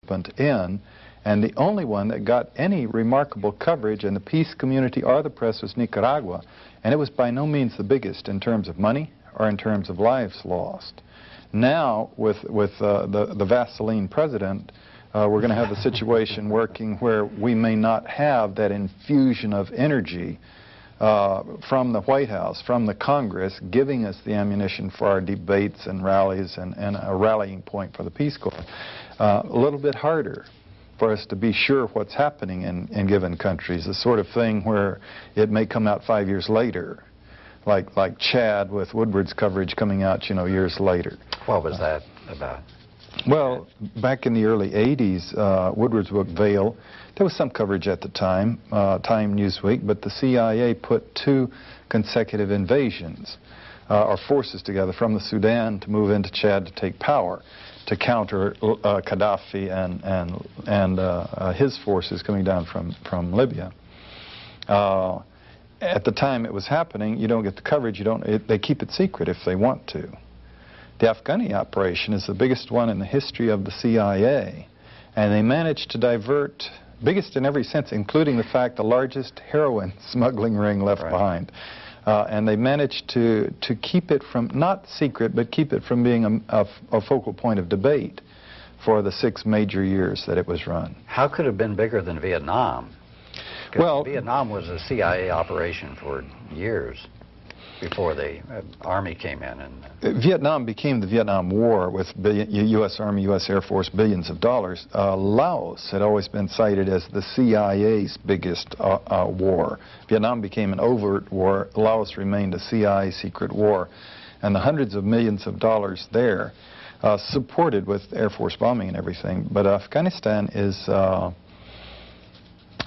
participant in, and the only one that got any remarkable coverage in the peace community or the press was Nicaragua, and it was by no means the biggest in terms of money or in terms of lives lost. Now, with the Vaseline president, we're going to have a situation working where we may not have that infusion of energy from the White House, from the Congress, giving us the ammunition for our debates and rallies and a rallying point for the Peace Corps. A little bit harder for us to be sure what's happening in given countries, the sort of thing where it may come out 5 years later, like Chad with Woodward's coverage coming out, you know, years later. What was that about? Well, back in the early 80s, Woodward's book, Veil, there was some coverage at the time, Time, Newsweek, but the CIA put 2 consecutive invasions, or forces together from the Sudan to move into Chad to take power, to counter Gaddafi and his forces coming down from Libya. At the time it was happening, you don't get the coverage, they keep it secret if they want to. The Afghani operation is the biggest one in the history of the CIA, and they managed to divert, biggest in every sense, including the fact the largest heroin smuggling ring left behind. And they managed to keep it from, not secret, but keep it from being a focal point of debate for the 6 major years that it was run. How could it have been bigger than Vietnam? Well, Vietnam was a CIA operation for years before the Army came in. And Vietnam became the Vietnam War with U.S. Army, U.S. Air Force, billions of dollars. Laos had always been cited as the CIA's biggest war. Vietnam became an overt war. Laos remained a CIA secret war. And the hundreds of millions of dollars there, supported with Air Force bombing and everything. But Afghanistan is...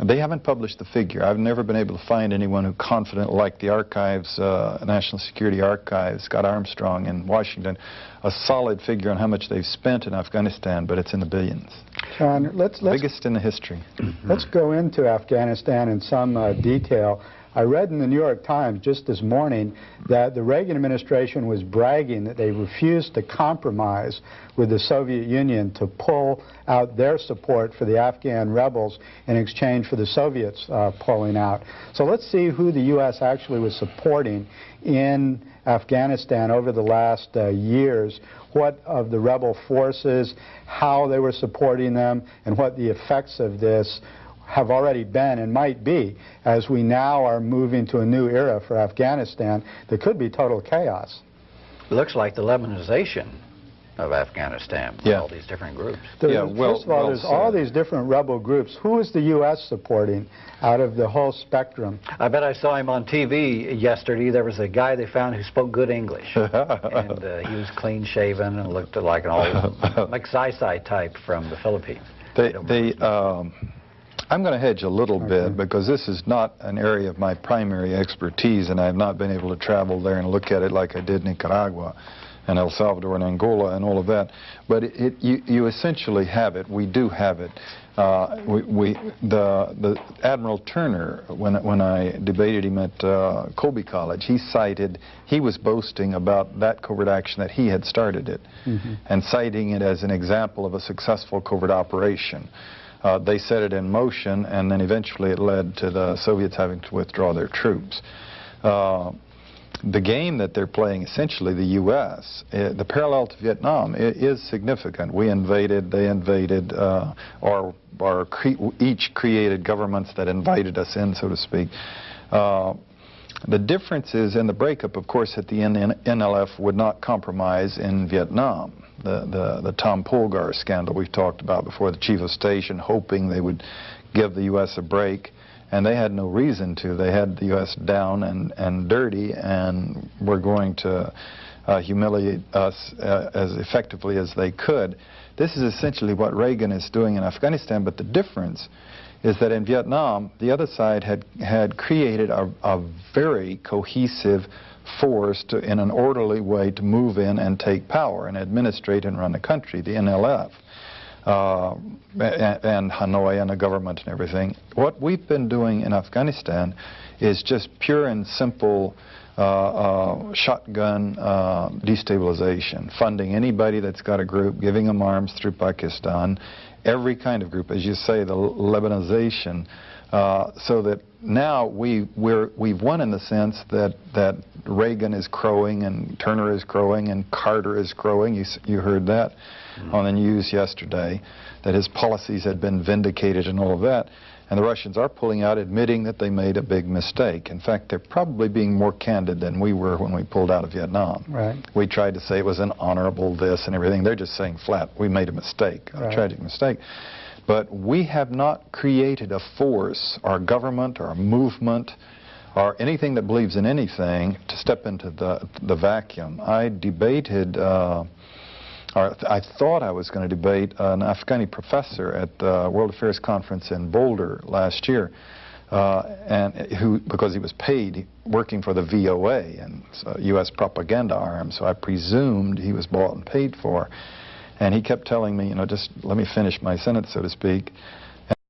They haven't published the figure. I've never been able to find anyone who confident, like the archives, National Security Archives, Scott Armstrong in Washington, a solid figure on how much they've spent in Afghanistan, but it's in the billions. John, biggest in the history. Let's go into Afghanistan in some detail. I read in the New York Times just this morning that the Reagan administration was bragging that they refused to compromise with the Soviet Union to pull out their support for the Afghan rebels in exchange for the Soviets pulling out. So let's see who the U.S. actually was supporting in Afghanistan over the last years, what of the rebel forces, how they were supporting them, and what the effects of this have already been and might be as we now are moving to a new era for Afghanistan that could be total chaos. It looks like the Lebanization of Afghanistan with all these different groups. First of all, there's all these different rebel groups. Who is the U.S. supporting out of the whole spectrum? I bet I saw him on TV yesterday. There was a guy they found who spoke good English. And he was clean-shaven and looked like an old McSai type from the Philippines. I'm going to hedge a little bit because this is not an area of my primary expertise, and I have not been able to travel there and look at it like I did Nicaragua and El Salvador and Angola and all of that. But you essentially have it. We do have it. The Admiral Turner, when I debated him at Colby College, he was boasting about that covert action that he had started it, and citing it as an example of a successful covert operation. They set it in motion, and then eventually it led to the Soviets having to withdraw their troops. The game that they're playing, essentially the U.S., the parallel to Vietnam, is significant. We invaded, they invaded, or each created governments that invited us in, so to speak. The difference is in the breakup, of course, that the NLF would not compromise in Vietnam. The Tom Polgar scandal we've talked about before, the chief of station hoping they would give the U.S. a break, and they had no reason to. They had the U.S. down and dirty, and were going to humiliate us as effectively as they could. This is essentially what Reagan is doing in Afghanistan, but the difference is that in Vietnam, the other side had created a very cohesive force in an orderly way to move in and take power and administrate and run the country, the NLF, and Hanoi and the government and everything. What we've been doing in Afghanistan is just pure and simple shotgun destabilization, funding anybody that's got a group, giving them arms through Pakistan, every kind of group, as you say, the Lebanization, so that now we've won in the sense that Reagan is crowing and Turner is crowing and Carter is crowing. You heard that on the news yesterday, that his policies had been vindicated and all of that. And the Russians are pulling out, admitting that they made a big mistake. In fact, they're probably being more candid than we were when we pulled out of Vietnam. Right. We tried to say it was an honorable this and everything. They're just saying flat, we made a mistake, a tragic mistake. But we have not created a force, or a government, or a movement, or anything that believes in anything to step into the vacuum. I debated, or I thought I was going to debate an Afghani professor at the World Affairs Conference in Boulder last year, and because he was paid working for the VOA and U.S. propaganda arm, so I presumed he was bought and paid for. And he kept telling me, just let me finish my sentence, so to speak.